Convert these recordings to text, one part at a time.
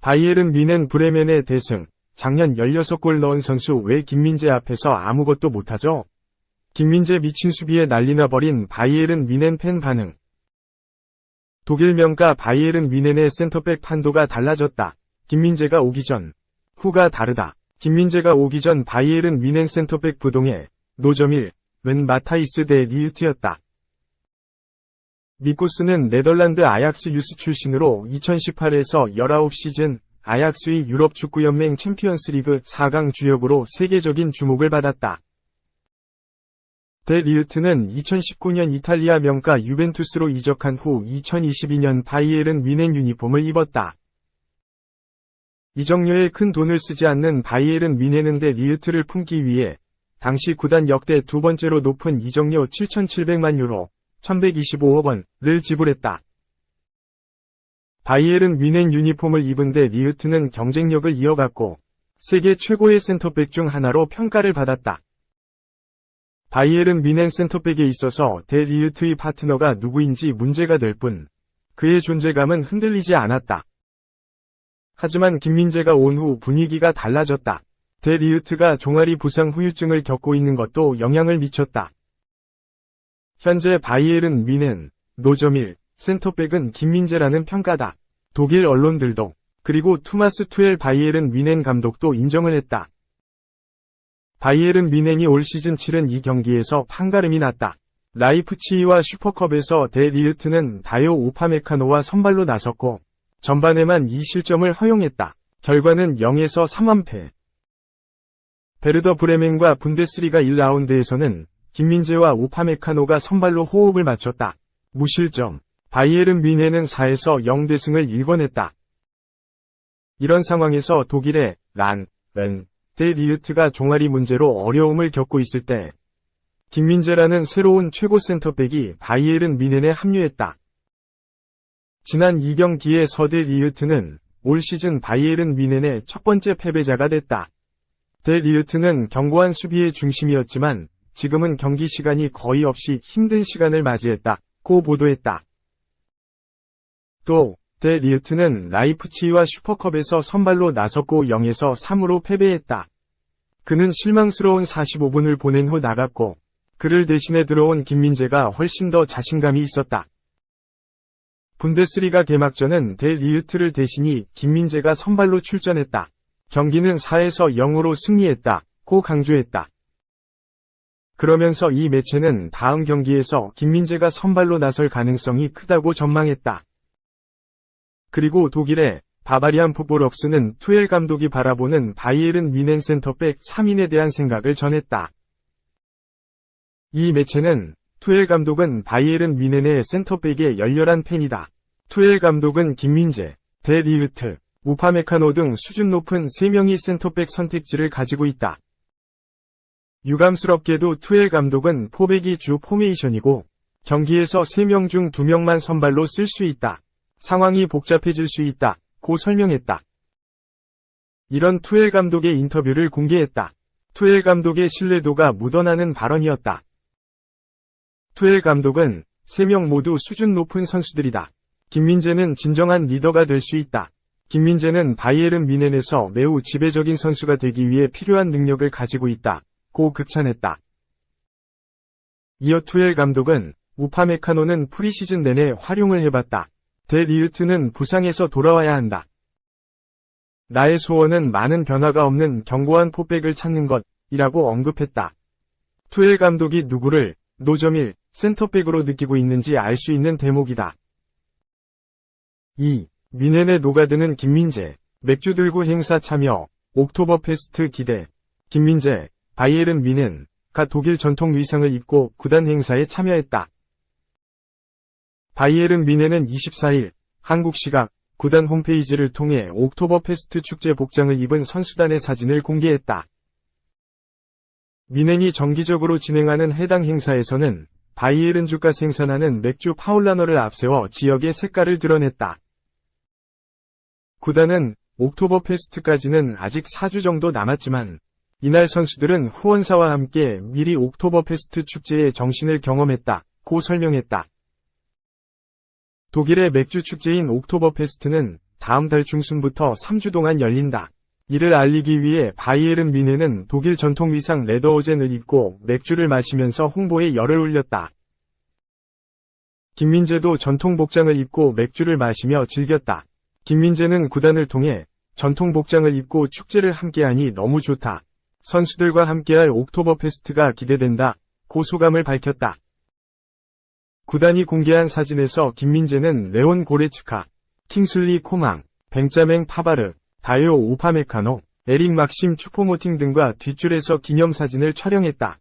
바이에른 뮌헨 브레멘의 대승. 작년 16골 넣은 선수 왜 김민재 앞에서 아무것도 못하죠? 김민재 미친 수비에 난리나 버린 바이에른 뮌헨 팬 반응. 독일 명가 바이에른 뮌헨의 센터백 판도가 달라졌다. 김민재가 오기 전, 후가 다르다. 김민재가 오기 전 바이에른 뮌헨 센터백 부동의 노점일, 은 마타이스 데 리흐트였다. 미코스는 네덜란드 아약스 유스 출신으로 2018에서 19시즌 아약스의 유럽축구연맹 챔피언스리그 4강 주역으로 세계적인 주목을 받았다. 데 리흐트는 2019년 이탈리아 명가 유벤투스로 이적한 후 2022년 바이에른 뮌헨 유니폼을 입었다. 이적료에 큰 돈을 쓰지 않는 바이에른 뮌헨은 데 리흐트를 품기 위해 당시 구단 역대 두 번째로 높은 이적료 7,700만 유로, 1,125억 원을 지불했다. 바이에른 뮌헨 유니폼을 입은 데 리흐트는 경쟁력을 이어갔고 세계 최고의 센터백 중 하나로 평가를 받았다. 바이에른 뮌헨 센터백에 있어서 데 리흐트의 파트너가 누구인지 문제가 될 뿐 그의 존재감은 흔들리지 않았다. 하지만 김민재가 온 후 분위기가 달라졌다. 데 리흐트가 종아리 부상 후유증을 겪고 있는 것도 영향을 미쳤다. 현재 바이에른 뮌헨, 노점일, 센터백은 김민재라는 평가다. 독일 언론들도, 그리고 투마스 투엘 바이에른 뮌헨 감독도 인정을 했다. 바이에른 뮌헨이 올 시즌 72경기에서 판가름이 났다. 라이프치히와 슈퍼컵에서 데 리흐트는 다요 우파메카노와 선발로 나섰고 전반에만 2실점을 허용했다. 결과는 0에서 3완패. 베르더 브레멘과 분데스리가 1라운드에서는 김민재와 우파메카노가 선발로 호흡을 맞췄다. 무실점. 바이에른 뮌헨은 4에서 0대승을 일궈냈다. 이런 상황에서 독일의 은, 데 리흐트가 종아리 문제로 어려움을 겪고 있을 때 김민재라는 새로운 최고 센터백이 바이에른 뮌헨에 합류했다. 지난 2경기에 데 리흐트는 올 시즌 바이에른 뮌헨의 첫 번째 패배자가 됐다. 데 리흐트는 견고한 수비의 중심이었지만 지금은 경기 시간이 거의 없이 힘든 시간을 맞이했다고 보도했다. 또 데 리흐트는 라이프치히와 슈퍼컵에서 선발로 나섰고 0에서 3으로 패배했다. 그는 실망스러운 45분을 보낸 후 나갔고 그를 대신해 들어온 김민재가 훨씬 더 자신감이 있었다. 분데스리가 개막전은 데 리흐트를 대신히 김민재가 선발로 출전했다. 경기는 4에서 0으로 승리했다고 강조했다. 그러면서 이 매체는 다음 경기에서 김민재가 선발로 나설 가능성이 크다고 전망했다. 그리고 독일의 바바리안 풋볼웍스는 투엘 감독이 바라보는 바이에른 뮌헨 센터백 3인에 대한 생각을 전했다. 이 매체는 투엘 감독은 바이에른 뮌헨의 센터백의 열렬한 팬이다. 투엘 감독은 김민재, 데 리흐트, 우파메카노 등 수준 높은 3명의 센터백 선택지를 가지고 있다. 유감스럽게도 투엘 감독은 포백이 주 포메이션이고 경기에서 3명 중 2명만 선발로 쓸 수 있다. 상황이 복잡해질 수 있다고 설명했다. 이런 투엘 감독의 인터뷰를 공개했다. 투엘 감독의 신뢰도가 묻어나는 발언이었다. 투엘 감독은 3명 모두 수준 높은 선수들이다. 김민재는 진정한 리더가 될 수 있다. 김민재는 바이에른 뮌헨에서 매우 지배적인 선수가 되기 위해 필요한 능력을 가지고 있다고 극찬했다. 이어 투엘 감독은 우파메카노는 프리시즌 내내 활용을 해봤다. 데 리흐트는 부상에서 돌아와야 한다. 나의 소원은 많은 변화가 없는 견고한 포백을 찾는 것이라고 언급했다. 투엘 감독이 누구를 노점일 센터백으로 느끼고 있는지 알 수 있는 대목이다. 2. 뮌헨에 녹아드는 김민재, 맥주 들고 행사 참여, 옥토버 페스트 기대. 김민재, 바이에른 뮌헨가 독일 전통 의상을 입고 구단 행사에 참여했다. 바이에른 뮌헨은 24일 한국 시각 구단 홈페이지를 통해 옥토버 페스트 축제 복장을 입은 선수단의 사진을 공개했다. 뮌헨이 정기적으로 진행하는 해당 행사에서는 바이에른 주가 생산하는 맥주 파울라너를 앞세워 지역의 색깔을 드러냈다. 구단은 옥토버 페스트까지는 아직 4주 정도 남았지만 이날 선수들은 후원사와 함께 미리 옥토버 페스트 축제의 정신을 경험했다고 고 설명했다. 독일의 맥주 축제인 옥토버페스트는 다음 달 중순부터 3주 동안 열린다. 이를 알리기 위해 바이에른 뮌헨은 독일 전통 위상 레더호젠을 입고 맥주를 마시면서 홍보에 열을 올렸다. 김민재도 전통 복장을 입고 맥주를 마시며 즐겼다. 김민재는 구단을 통해 전통 복장을 입고 축제를 함께하니 너무 좋다. 선수들과 함께할 옥토버페스트가 기대된다. 고 소감을 밝혔다. 구단이 공개한 사진에서 김민재는 레온 고레츠카, 킹슬리 코망, 벤자맹 파바르, 다요 오파메카노, 에릭 막심 추포모팅 등과 뒷줄에서 기념사진을 촬영했다.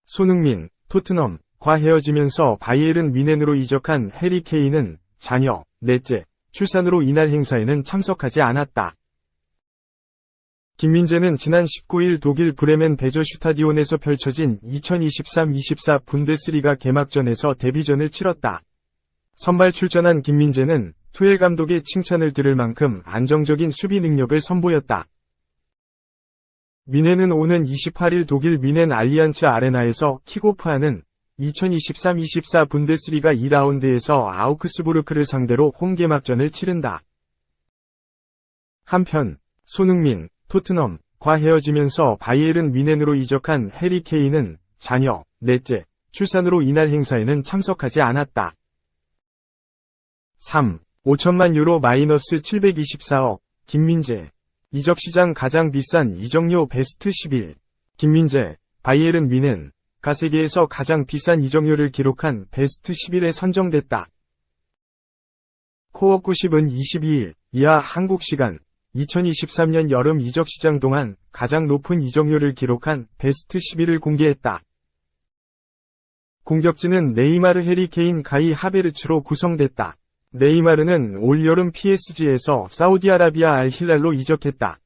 손흥민, 토트넘과 헤어지면서 바이에른 뮌헨으로 이적한 해리 케인은 자녀, 넷째, 출산으로 이날 행사에는 참석하지 않았다. 김민재는 지난 19일 독일 브레멘 베저슈타디온에서 펼쳐진 2023-24 분데스리가 개막전에서 데뷔전을 치렀다. 선발 출전한 김민재는 투엘 감독의 칭찬을 들을 만큼 안정적인 수비 능력을 선보였다. 뮌헨은 오는 28일 독일 뮌헨 알리안츠 아레나에서 킥오프하는 2023-24 분데스리가 2라운드에서 아우크스부르크를 상대로 홈 개막전을 치른다. 한편 손흥민, 토트넘과 헤어지면서 바이에른 뮌헨으로 이적한 해리 케인은 자녀, 넷째, 출산으로 이날 행사에는 참석하지 않았다. 3. 5천만 유로 마이너스 724억, 김민재. 이적시장 가장 비싼 이적료 베스트 11. 김민재, 바이에른 뮌헨가 세계에서 가장 비싼 이적료를 기록한 베스트 11에 선정됐다. 코어 90은 22일 이하 한국 시간 2023년 여름 이적시장 동안 가장 높은 이적료를 기록한 베스트 11을 공개했다. 공격진은 네이마르, 해리 케인, 가이 하베르츠로 구성됐다. 네이마르는 올여름 PSG에서 사우디아라비아 알힐랄로 이적했다.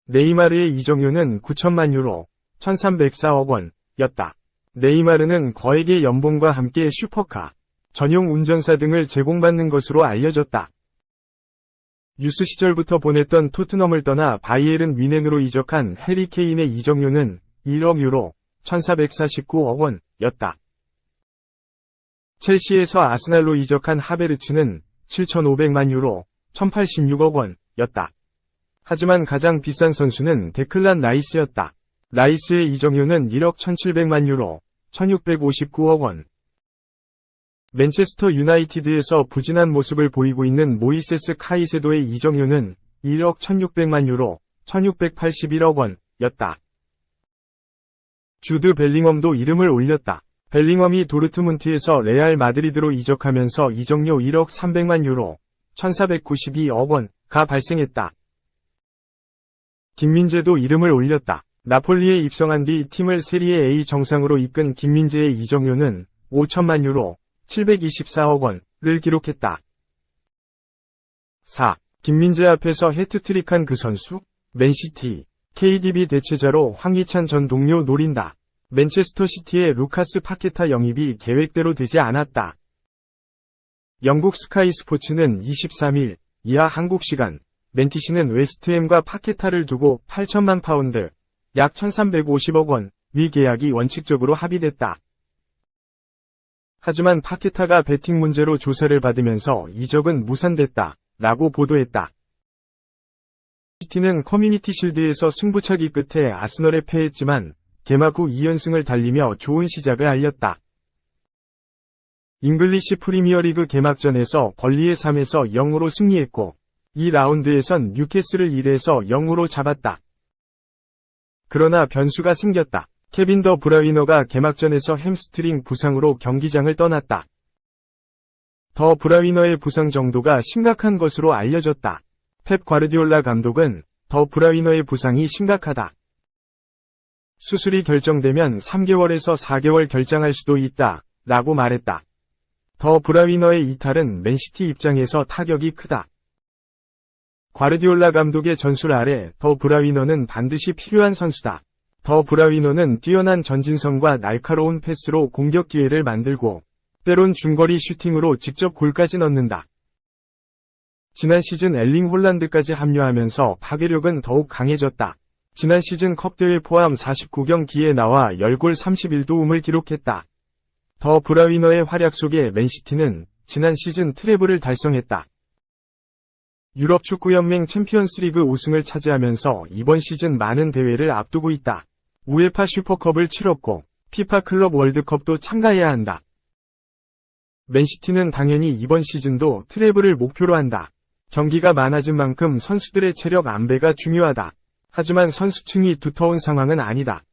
네이마르의 이적료는 9천만 유로, 1304억 원이었다. 네이마르는 거액의 연봉과 함께 슈퍼카, 전용 운전사 등을 제공받는 것으로 알려졌다. 유스 시절부터 보냈던 토트넘을 떠나 바이에른 뮌헨으로 이적한 해리 케인의 이적료는 1억 유로, 1449억 원이었다. 첼시에서 아스날로 이적한 하베르츠는 7,500만 유로, 1,086억 원이었다. 하지만 가장 비싼 선수는 데클란 라이스였다. 라이스의 이적료는 1억 1,700만 유로, 1,659억 원. 맨체스터 유나이티드에서 부진한 모습을 보이고 있는 모이세스 카이세도의 이적료는 1억 1,600만 유로, 1,681억 원이었다. 주드 벨링엄도 이름을 올렸다. 벨링엄이 도르트문트에서 레알 마드리드로 이적하면서 이적료 1억 300만 유로, 1,492억 원가 발생했다. 김민재도 이름을 올렸다. 나폴리에 입성한 뒤 팀을 세리에 A 정상으로 이끈 김민재의 이적료는 5천만 유로, 724억 원을 기록했다. 4. 김민재 앞에서 해트트릭한 그 선수? 맨시티, KDB 대체자로 황희찬 전 동료 노린다. 맨체스터 시티의 루카스 파케타 영입이 계획대로 되지 않았다. 영국 스카이 스포츠는 23일 이하 한국 시간 맨티시는 웨스트햄과 파케타를 두고 8천만 파운드, 약 1,350억 원의 계약이 원칙적으로 합의됐다. 하지만 파케타가 베팅 문제로 조사를 받으면서 이적은 무산됐다 라고 보도했다. 시티는 커뮤니티 실드에서 승부차기 끝에 아스널에 패했지만 개막 후 2연승을 달리며 좋은 시작을 알렸다. 잉글리시 프리미어리그 개막전에서 벌리의 3에서 0으로 승리했고 2라운드에선 뉴캐슬을 1에서 0으로 잡았다. 그러나 변수가 생겼다. 케빈 더 브라위너가 개막전에서 햄스트링 부상으로 경기장을 떠났다. 더 브라위너의 부상 정도가 심각한 것으로 알려졌다. 펩 과르디올라 감독은 더 브라위너의 부상이 심각하다. 수술이 결정되면 3개월에서 4개월 결장할 수도 있다 라고 말했다. 더 브라위너의 이탈은 맨시티 입장에서 타격이 크다. 과르디올라 감독의 전술 아래 더 브라위너는 반드시 필요한 선수다. 더 브라위너는 뛰어난 전진성과 날카로운 패스로 공격 기회를 만들고 때론 중거리 슈팅으로 직접 골까지 넣는다. 지난 시즌 엘링 홀란드까지 합류하면서 파괴력은 더욱 강해졌다. 지난 시즌 컵대회 포함 49경기에 나와 10골 31도움을 기록했다. 더 브라위너의 활약 속에 맨시티는 지난 시즌 트래블을 달성했다. 유럽 축구연맹 챔피언스리그 우승을 차지하면서 이번 시즌 많은 대회를 앞두고 있다. 우에파 슈퍼컵을 치렀고 피파 클럽 월드컵도 참가해야 한다. 맨시티는 당연히 이번 시즌도 트래블을 목표로 한다. 경기가 많아진 만큼 선수들의 체력 안배가 중요하다. 하지만 선수층이 두터운 상황은 아니다.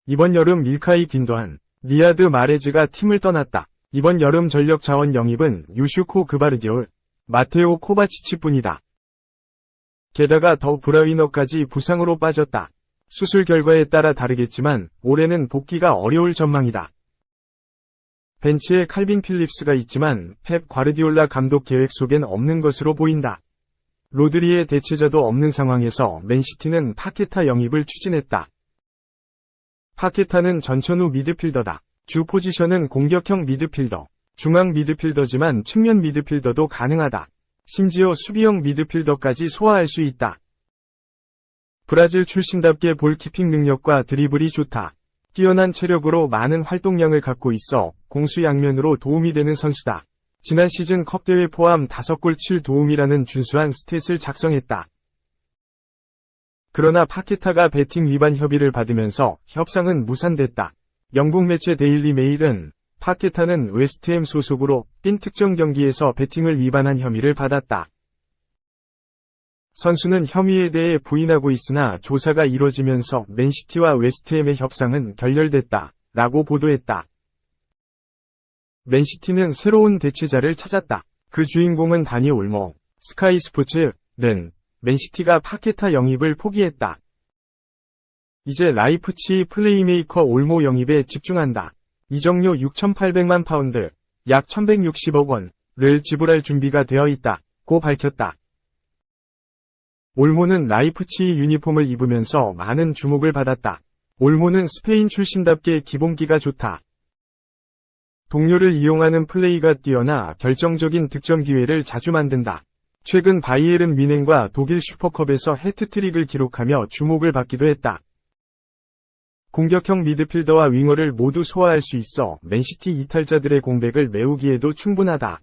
이번 여름 일카이 귄도한, 리아드 마레즈가 팀을 떠났다. 이번 여름 전력 자원 영입은 유슈코 그바르디올, 마테오 코바치치뿐이다. 게다가 더 브라위너까지 부상으로 빠졌다. 수술 결과에 따라 다르겠지만 올해는 복귀가 어려울 전망이다. 벤치에 칼빈 필립스가 있지만 펩 과르디올라 감독 계획 속엔 없는 것으로 보인다. 로드리의 대체자도 없는 상황에서 맨시티는 파케타 영입을 추진했다. 파케타는 전천후 미드필더다. 주 포지션은 공격형 미드필더, 중앙 미드필더지만 측면 미드필더도 가능하다. 심지어 수비형 미드필더까지 소화할 수 있다. 브라질 출신답게 볼키핑 능력과 드리블이 좋다. 뛰어난 체력으로 많은 활동량을 갖고 있어 공수양면으로 도움이 되는 선수다. 지난 시즌 컵대회 포함 5골 7도움이라는 준수한 스탯을 작성했다. 그러나 파케타가 배팅 위반 협의를 받으면서 협상은 무산됐다. 영국 매체 데일리 메일은 파케타는 웨스트햄 소속으로 빈 특정 경기에서 배팅을 위반한 혐의를 받았다. 선수는 혐의에 대해 부인하고 있으나 조사가 이뤄지면서 맨시티와 웨스트햄의 협상은 결렬됐다. 라고 보도했다. 맨시티는 새로운 대체자를 찾았다. 그 주인공은 다니 올모. 스카이 스포츠는 맨시티가 파케타 영입을 포기했다. 이제 라이프치히 플레이메이커 올모 영입에 집중한다. 이적료 6,800만 파운드, 약 1,160억 원을 지불할 준비가 되어 있다고 밝혔다. 올모는 라이프치히 유니폼을 입으면서 많은 주목을 받았다. 올모는 스페인 출신답게 기본기가 좋다. 동료를 이용하는 플레이가 뛰어나 결정적인 득점 기회를 자주 만든다. 최근 바이에른 뮌헨과 독일 슈퍼컵에서 해트트릭을 기록하며 주목을 받기도 했다. 공격형 미드필더와 윙어를 모두 소화할 수 있어 맨시티 이탈자들의 공백을 메우기에도 충분하다.